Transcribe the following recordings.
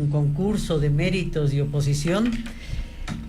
Un concurso de méritos y oposición,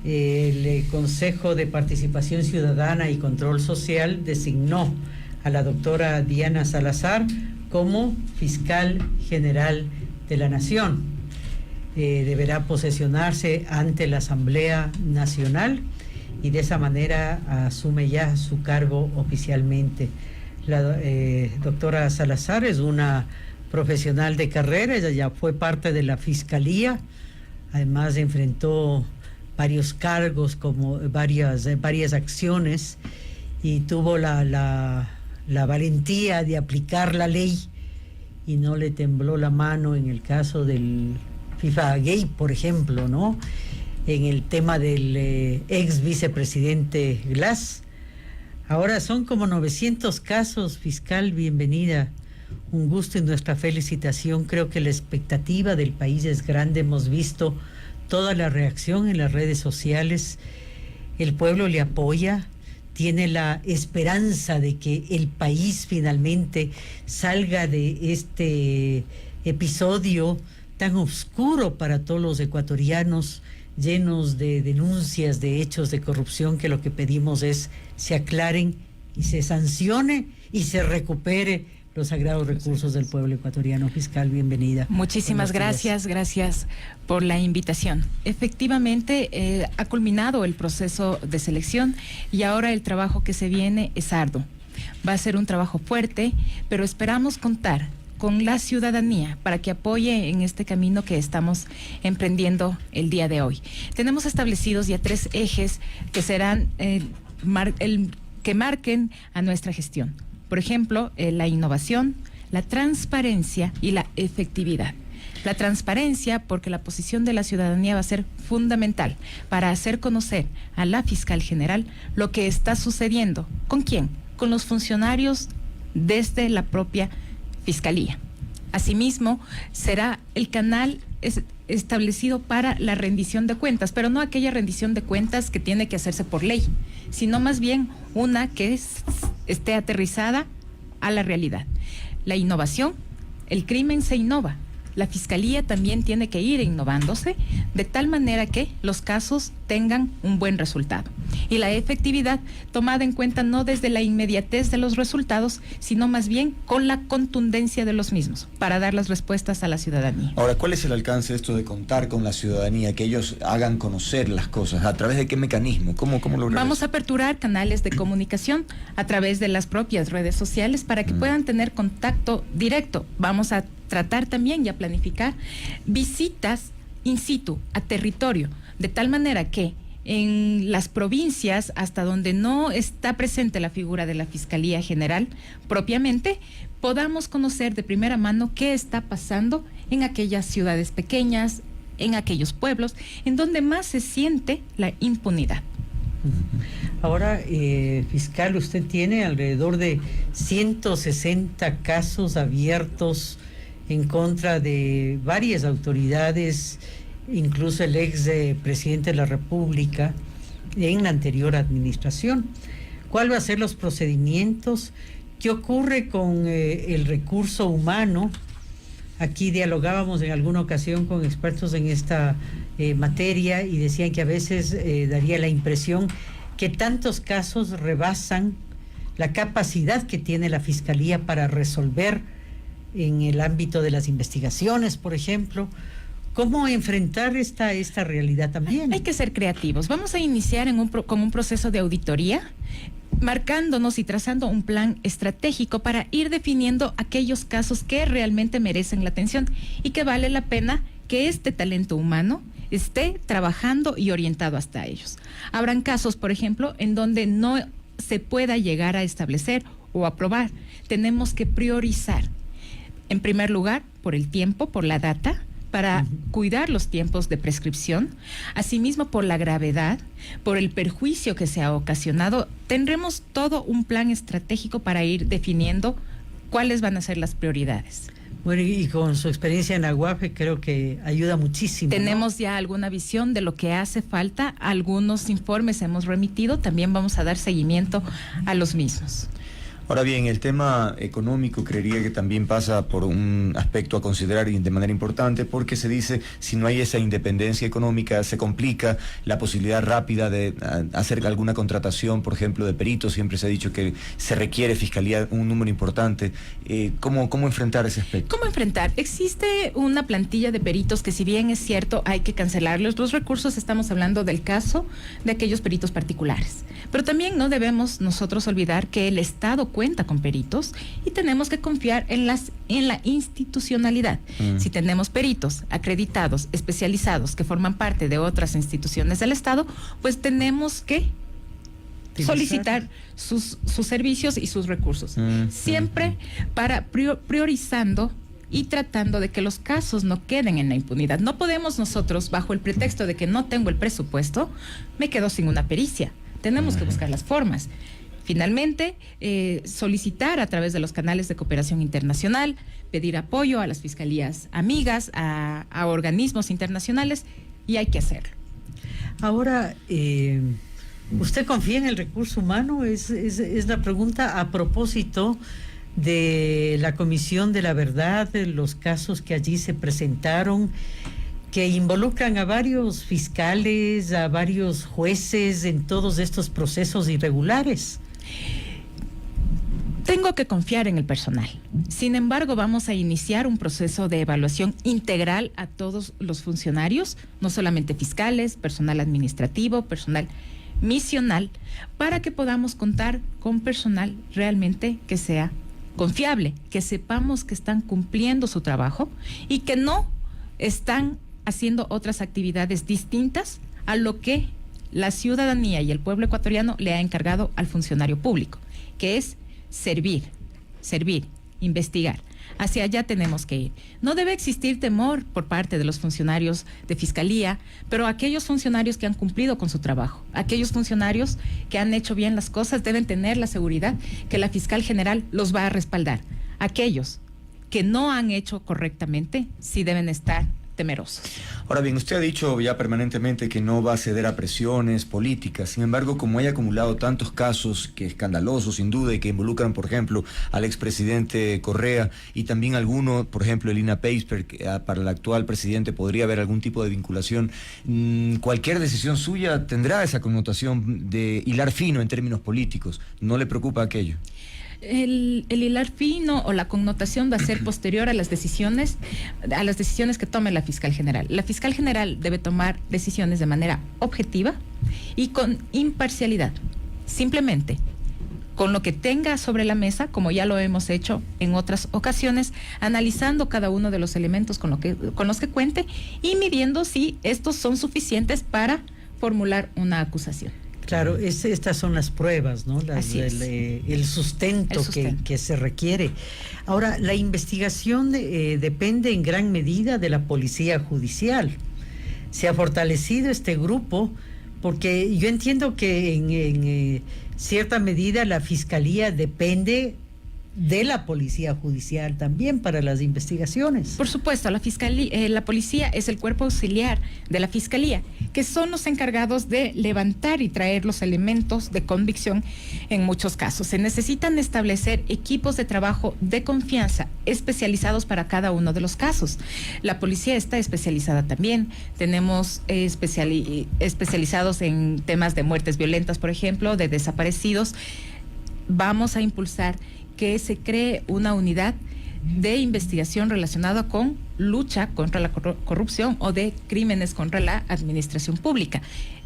el Consejo de Participación Ciudadana y Control Social designó a la doctora Diana Salazar como fiscal general de la Nación. Deberá posesionarse ante la Asamblea Nacional y de esa manera asume ya su cargo oficialmente. La doctora Salazar es una profesional de carrera, ella ya fue parte de la Fiscalía, además enfrentó varios cargos, como varias acciones, y tuvo la valentía de aplicar la ley y no le tembló la mano en el caso del FIFA Gate, por ejemplo, ¿no? En el tema del ex vicepresidente Glass. Ahora son como 900 casos, fiscal, bienvenida. Un gusto y nuestra felicitación. Creo que la expectativa del país es grande. Hemos visto toda la reacción en las redes sociales. El pueblo le apoya, tiene la esperanza de que el país finalmente salga de este episodio tan oscuro para todos los ecuatorianos, llenos de denuncias, de hechos de corrupción, que lo que pedimos es se aclaren y se sancione y se recupere los sagrados recursos del pueblo ecuatoriano. Fiscal, bienvenida. Muchísimas gracias por la invitación. Efectivamente, ha culminado el proceso de selección y ahora el trabajo que se viene es arduo. Va a ser un trabajo fuerte, pero esperamos contar con la ciudadanía para que apoye en este camino que estamos emprendiendo el día de hoy. Tenemos establecidos ya 3 ejes que serán que marquen a nuestra gestión. Por ejemplo, la innovación, la transparencia y la efectividad. La transparencia, porque la posición de la ciudadanía va a ser fundamental para hacer conocer a la fiscal general lo que está sucediendo. ¿Con quién? Con los funcionarios desde la propia fiscalía. Asimismo, será el canal establecido para la rendición de cuentas, pero no aquella rendición de cuentas que tiene que hacerse por ley, sino más bien una que esté aterrizada a la realidad. La innovación, el crimen se innova. La fiscalía también tiene que ir innovándose de tal manera que los casos tengan un buen resultado. Y la efectividad tomada en cuenta no desde la inmediatez de los resultados, sino más bien con la contundencia de los mismos, para dar las respuestas a la ciudadanía. Ahora, ¿cuál es el alcance de esto de contar con la ciudadanía, que ellos hagan conocer las cosas? ¿A través de qué mecanismo? ¿Cómo lograr Vamos eso? a aperturar canales de comunicación a través de las propias redes sociales para que puedan tener contacto directo. Vamos a tratar también y a planificar visitas in situ, a territorio, de tal manera que en las provincias hasta donde no está presente la figura de la Fiscalía General propiamente, podamos conocer de primera mano qué está pasando en aquellas ciudades pequeñas, en aquellos pueblos, en donde más se siente la impunidad. Ahora, fiscal, usted tiene alrededor de 160 casos abiertos en contra de varias autoridades, incluso el ex presidente de la República en la anterior administración. ¿Cuál va a ser los procedimientos? ¿Qué ocurre con el recurso humano? Aquí dialogábamos en alguna ocasión con expertos en esta materia y decían que a veces daría la impresión que tantos casos rebasan la capacidad que tiene la Fiscalía para resolver en el ámbito de las investigaciones, por ejemplo. ¿Cómo enfrentar esta realidad también? Hay que ser creativos. Vamos a iniciar con un proceso de auditoría, marcándonos y trazando un plan estratégico para ir definiendo aquellos casos que realmente merecen la atención y que vale la pena que este talento humano esté trabajando y orientado hasta ellos. Habrán casos, por ejemplo, en donde no se pueda llegar a establecer o aprobar. Tenemos que priorizar. En primer lugar, por el tiempo, por la data, para cuidar los tiempos de prescripción, asimismo por la gravedad, por el perjuicio que se ha ocasionado. Tendremos todo un plan estratégico para ir definiendo cuáles van a ser las prioridades. Bueno, y con su experiencia en Aguaje creo que ayuda muchísimo. Tenemos ya alguna visión de lo que hace falta, algunos informes hemos remitido, también vamos a dar seguimiento a los mismos. Ahora bien, el tema económico creería que también pasa por un aspecto a considerar y de manera importante, porque se dice, si no hay esa independencia económica, se complica la posibilidad rápida de hacer alguna contratación, por ejemplo, de peritos. Siempre se ha dicho que se requiere fiscalía un número importante. ¿Cómo enfrentar ese aspecto? ¿Cómo enfrentar? Existe una plantilla de peritos que, si bien es cierto, hay que cancelarlos los recursos, estamos hablando del caso de aquellos peritos particulares. Pero también no debemos nosotros olvidar que el Estado cuenta con peritos y tenemos que confiar en la institucionalidad. Si tenemos peritos acreditados, especializados, que forman parte de otras instituciones del Estado, pues tenemos que solicitar sus servicios y sus recursos. Siempre para priorizando y tratando de que los casos no queden en la impunidad. No podemos nosotros, bajo el pretexto de que no tengo el presupuesto, me quedo sin una pericia. Tenemos que buscar las formas. Finalmente, solicitar a través de los canales de cooperación internacional, pedir apoyo a las fiscalías amigas, a organismos internacionales, y hay que hacerlo. Ahora, ¿usted confía en el recurso humano? Es la pregunta a propósito de la Comisión de la Verdad, de los casos que allí se presentaron, que involucran a varios fiscales, a varios jueces en todos estos procesos irregulares. Tengo que confiar en el personal. Sin embargo, vamos a iniciar un proceso de evaluación integral a todos los funcionarios, no solamente fiscales, personal administrativo, personal misional, para que podamos contar con personal realmente que sea confiable, que sepamos que están cumpliendo su trabajo y que no están haciendo otras actividades distintas a lo que la ciudadanía y el pueblo ecuatoriano le ha encargado al funcionario público, que es servir, investigar. Hacia allá tenemos que ir. No debe existir temor por parte de los funcionarios de fiscalía, pero aquellos funcionarios que han cumplido con su trabajo, aquellos funcionarios que han hecho bien las cosas, deben tener la seguridad que la fiscal general los va a respaldar. Aquellos que no han hecho correctamente, sí deben estar temerosos. Ahora bien, usted ha dicho ya permanentemente que no va a ceder a presiones políticas. Sin embargo, como hay acumulado tantos casos que escandalosos, sin duda, y que involucran, por ejemplo, al expresidente Correa y también alguno, por ejemplo, el INAPEISPER, que para el actual presidente podría haber algún tipo de vinculación, cualquier decisión suya tendrá esa connotación de hilar fino en términos políticos. ¿No le preocupa aquello? El hilar fino o la connotación va a ser posterior a las decisiones que tome la fiscal general. La fiscal general debe tomar decisiones de manera objetiva y con imparcialidad. Simplemente con lo que tenga sobre la mesa, como ya lo hemos hecho en otras ocasiones, analizando cada uno de los elementos con los que cuente y midiendo si estos son suficientes para formular una acusación. Claro, estas son las pruebas, ¿no? El sustento que se requiere. Ahora, la investigación depende en gran medida de la policía judicial. Se ha fortalecido este grupo porque yo entiendo que en cierta medida la fiscalía depende de la policía judicial también para las investigaciones. Por supuesto, la policía es el cuerpo auxiliar de la fiscalía, que son los encargados de levantar y traer los elementos de convicción en muchos casos. Se necesitan establecer equipos de trabajo de confianza especializados para cada uno de los casos. La policía está especializada también. Tenemos especializados en temas de muertes violentas, por ejemplo, de desaparecidos. Vamos a impulsar que se cree una unidad de investigación relacionada con lucha contra la corrupción o de crímenes contra la administración pública.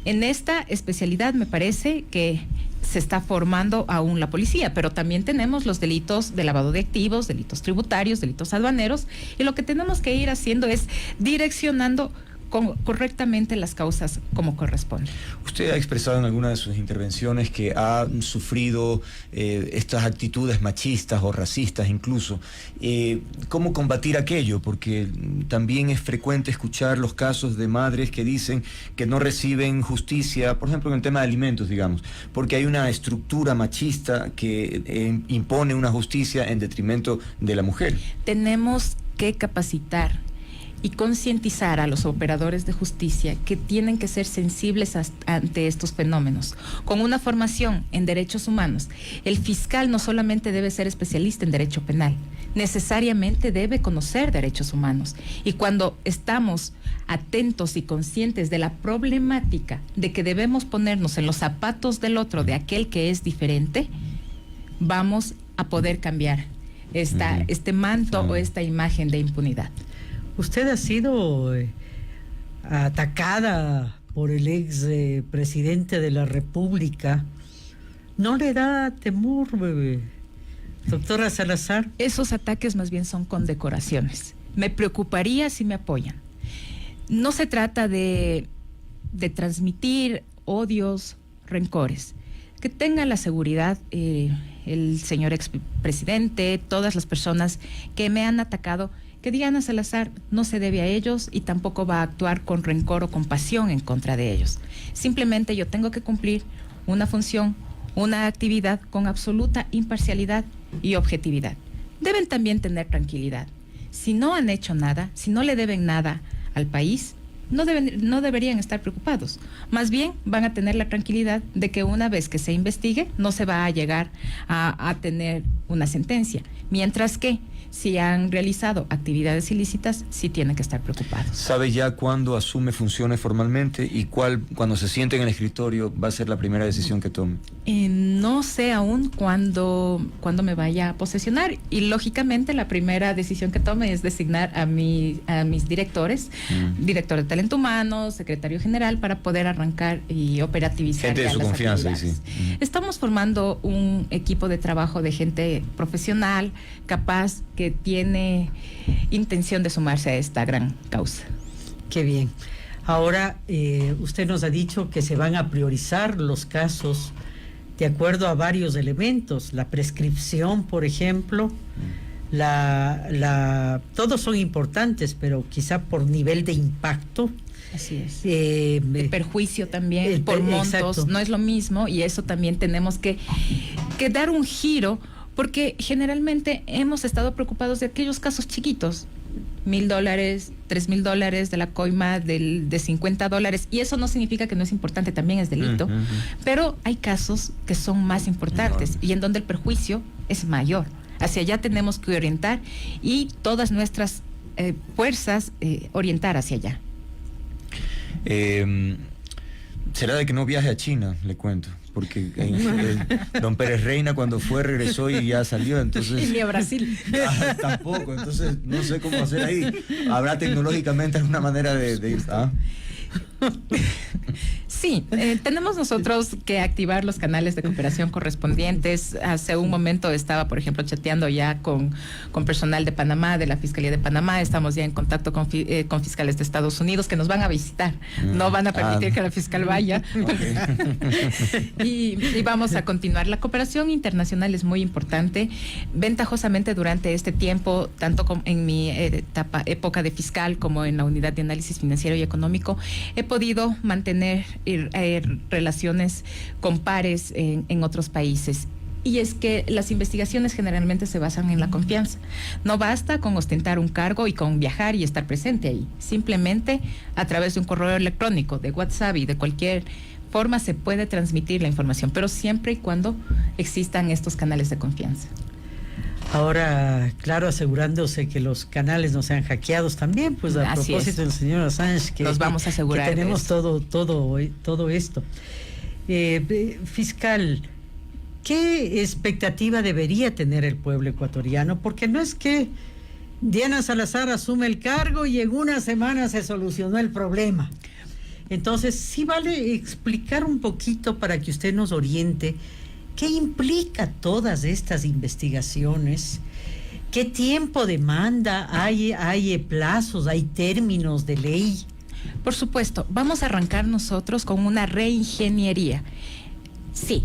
En esta especialidad me parece que se está formando aún la policía, pero también tenemos los delitos de lavado de activos, delitos tributarios, delitos aduaneros, y lo que tenemos que ir haciendo es direccionando correctamente las causas como corresponde. Usted ha expresado en alguna de sus intervenciones que ha sufrido estas actitudes machistas o racistas incluso. ¿Cómo combatir aquello? Porque también es frecuente escuchar los casos de madres que dicen que no reciben justicia, por ejemplo en el tema de alimentos, digamos, porque hay una estructura machista que impone una justicia en detrimento de la mujer. Tenemos que capacitar y concientizar a los operadores de justicia que tienen que ser sensibles ante estos fenómenos. Con una formación en derechos humanos, el fiscal no solamente debe ser especialista en derecho penal, necesariamente debe conocer derechos humanos. Y cuando estamos atentos y conscientes de la problemática de que debemos ponernos en los zapatos del otro, de aquel que es diferente, vamos a poder cambiar este manto o esta imagen de impunidad. Usted ha sido atacada por el ex presidente de la República. ¿No le da temor, doctora Salazar? Esos ataques más bien son condecoraciones. Me preocuparía si me apoyan. No se trata de transmitir odios, rencores. Que tengan la seguridad el señor expresidente, todas las personas que me han atacado, que Diana Salazar no se debe a ellos y tampoco va a actuar con rencor o compasión en contra de ellos. Simplemente yo tengo que cumplir una función, una actividad con absoluta imparcialidad y objetividad. Deben también tener tranquilidad. Si no han hecho nada, si no le deben nada al país, no deberían estar preocupados. Más bien van a tener la tranquilidad de que una vez que se investigue no se va a llegar a tener una sentencia. Mientras que si han realizado actividades ilícitas, sí tienen que estar preocupados. ¿Sabe ya cuándo asume funciones formalmente y cuando se siente en el escritorio, va a ser la primera decisión que tome? No sé aún cuándo me vaya a posesionar, y lógicamente la primera decisión que tome es designar a mis directores, director de talento humano, secretario general, para poder arrancar y operativizar gente de su confianza. Sí. Estamos formando un equipo de trabajo de gente profesional, capaz, que tiene intención de sumarse a esta gran causa. Qué bien. Ahora, usted nos ha dicho que se van a priorizar los casos de acuerdo a varios elementos, la prescripción, por ejemplo, todos son importantes, pero quizá por nivel de impacto. Así es. El perjuicio también, por montos, exacto. No es lo mismo, y eso también tenemos que dar un giro, porque generalmente hemos estado preocupados de aquellos casos chiquitos, $1,000, $3,000 de la coima de $50, y eso no significa que no es importante, también es delito, pero hay casos que son más importantes y en donde el perjuicio es mayor. Hacia allá tenemos que orientar y todas nuestras fuerzas orientar hacia allá. Será de que no viaje a China, le cuento, porque don Pérez Reina cuando fue regresó y ya salió, entonces... Ni a Brasil. Tampoco, entonces no sé cómo hacer ahí. ¿Habrá tecnológicamente alguna manera de ir? Sí, tenemos nosotros que activar los canales de cooperación correspondientes. Hace un momento estaba, por ejemplo, chateando ya con personal de Panamá, de la Fiscalía de Panamá. Estamos ya en contacto con fiscales de Estados Unidos que nos van a visitar. No van a permitir que la fiscal vaya. Okay. y vamos a continuar. La cooperación internacional es muy importante. Ventajosamente durante este tiempo, tanto en mi época de fiscal como en la unidad de análisis financiero y económico, he podido mantener relaciones con pares en otros países. Y es que las investigaciones generalmente se basan en la confianza. No basta con ostentar un cargo y con viajar y estar presente ahí. Simplemente a través de un correo electrónico, de WhatsApp y de cualquier forma se puede transmitir la información, pero siempre y cuando existan estos canales de confianza. Ahora, claro, asegurándose que los canales no sean hackeados también, pues a Así propósito del señor Assange, que nos vamos a asegurar que tenemos todo esto. Fiscal, ¿qué expectativa debería tener el pueblo ecuatoriano? Porque no es que Diana Salazar asume el cargo y en una semana se solucionó el problema. Entonces, sí vale explicar un poquito para que usted nos oriente. ¿Qué implica todas estas investigaciones? ¿Qué tiempo demanda? ¿Hay plazos? ¿Hay términos de ley? Por supuesto, vamos a arrancar nosotros con una reingeniería. Sí,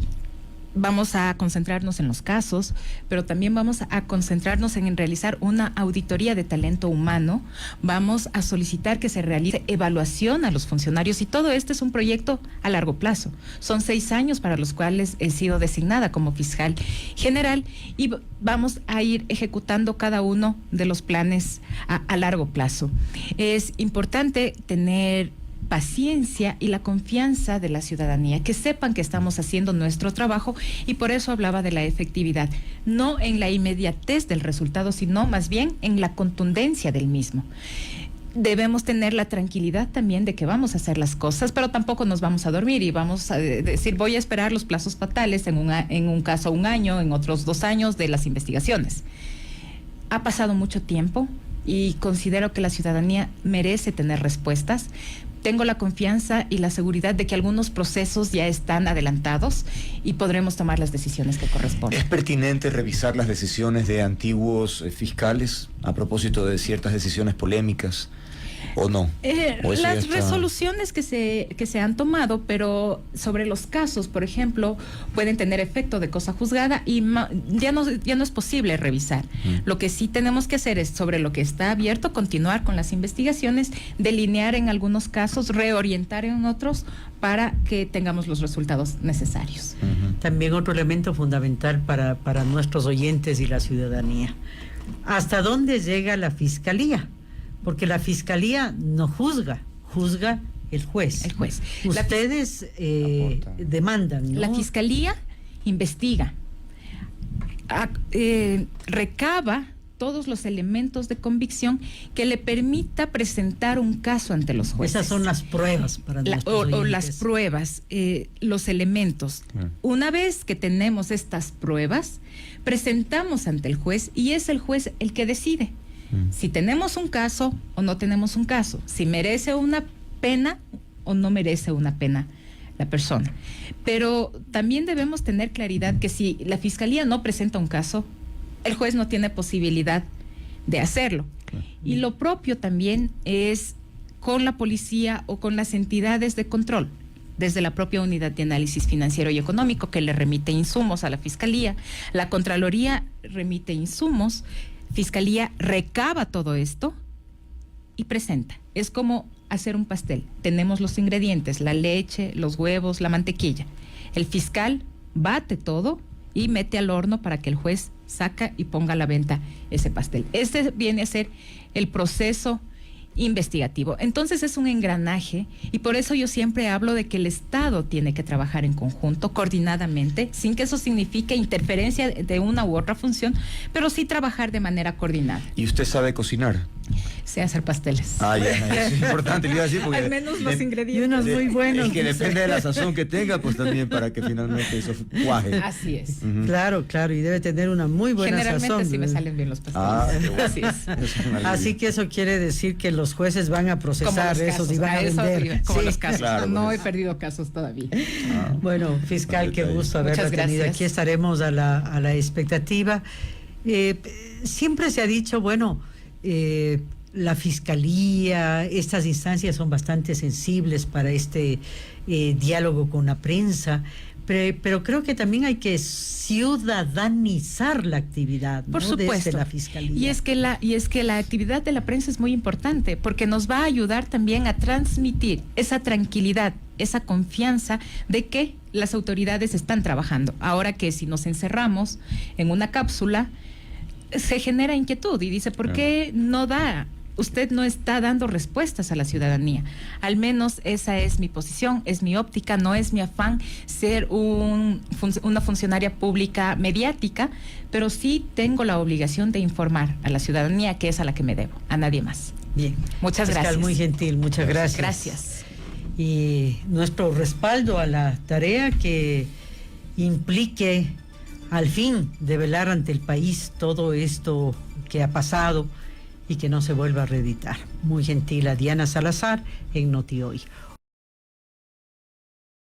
Vamos a concentrarnos en los casos, pero también vamos a concentrarnos en realizar una auditoría de talento humano. Vamos a solicitar que se realice evaluación a los funcionarios, y todo esto es un proyecto a largo plazo. Son 6 años para los cuales he sido designada como fiscal general, y vamos a ir ejecutando cada uno de los planes a largo plazo. Es importante tener paciencia y la confianza de la ciudadanía, que sepan que estamos haciendo nuestro trabajo, y por eso hablaba de la efectividad, no en la inmediatez del resultado, sino más bien en la contundencia del mismo. Debemos tener la tranquilidad también de que vamos a hacer las cosas, pero tampoco nos vamos a dormir y vamos a decir voy a esperar los plazos fatales, en un caso 1 año, en otros 2 años de las investigaciones. Ha pasado mucho tiempo y considero que la ciudadanía merece tener respuestas. Tengo la confianza y la seguridad de que algunos procesos ya están adelantados y podremos tomar las decisiones que corresponden. ¿Es pertinente revisar las decisiones de antiguos fiscales a propósito de ciertas decisiones polémicas o no? Las resoluciones que se han tomado, pero sobre los casos, por ejemplo, pueden tener efecto de cosa juzgada y ya no es posible revisar. Lo que sí tenemos que hacer es, sobre lo que está abierto, continuar con las investigaciones, delinear en algunos casos, reorientar en otros, para que tengamos los resultados necesarios. También otro elemento fundamental para nuestros oyentes y la ciudadanía: ¿hasta dónde llega la fiscalía? Porque la fiscalía no juzga, juzga el juez. El juez. Ustedes demandan, ¿no? La fiscalía investiga, recaba todos los elementos de convicción que le permita presentar un caso ante los jueces. Esas son las pruebas para nuestros oyentes. O las pruebas, los elementos. Una vez que tenemos estas pruebas, presentamos ante el juez y es el juez el que decide si tenemos un caso o no tenemos un caso, si merece una pena o no merece una pena la persona. Pero también debemos tener claridad que si la fiscalía no presenta un caso, el juez no tiene posibilidad de hacerlo. Y lo propio también es con la policía o con las entidades de control, desde la propia unidad de análisis financiero y económico, que le remite insumos a la fiscalía. La Contraloría remite insumos, Fiscalía recaba todo esto y presenta. Es como hacer un pastel. Tenemos los ingredientes: la leche, los huevos, la mantequilla. El fiscal bate todo y mete al horno para que el juez saca y ponga a la venta ese pastel. Este viene a ser el proceso investigativo. Entonces es un engranaje, y por eso yo siempre hablo de que el Estado tiene que trabajar en conjunto, coordinadamente, sin que eso signifique interferencia de una u otra función, pero sí trabajar de manera coordinada. ¿Y usted sabe cocinar? Sé hacer pasteles. Ya, es importante, le iba a decir, porque al menos los ingredientes. Y unos muy buenos. Es que depende de la sazón que tenga, pues también para que finalmente eso cuaje. Así es. Claro, y debe tener una muy buena Generalmente sazón. sí me salen bien los pasteles. Bueno. Así es. Así que eso quiere decir que los jueces van a procesar esos y van a vender. Como los casos. Claro, no he perdido casos todavía. Bueno, fiscal, qué gusto haberla tenido. Aquí estaremos a la expectativa. Siempre se ha dicho, la fiscalía, estas instancias son bastante sensibles para este diálogo con la prensa, pero creo que también hay que ciudadanizar la actividad, ¿no? Por supuesto. Desde la fiscalía. Y es que la actividad de la prensa es muy importante, porque nos va a ayudar también a transmitir esa tranquilidad, esa confianza de que las autoridades están trabajando. Ahora que si nos encerramos en una cápsula, se genera inquietud y dice, ¿por qué no da? Usted no está dando respuestas a la ciudadanía. Al menos esa es mi posición, es mi óptica, no es mi afán ser una funcionaria pública mediática, pero sí tengo la obligación de informar a la ciudadanía, que es a la que me debo, a nadie más. Bien. Muchas fiscal, gracias. muy gentil, muchas gracias. Gracias. Y nuestro respaldo a la tarea que implique al fin develar ante el país todo esto que ha pasado y que no se vuelva a reeditar. Muy gentil a Diana Salazar en Noti Hoy.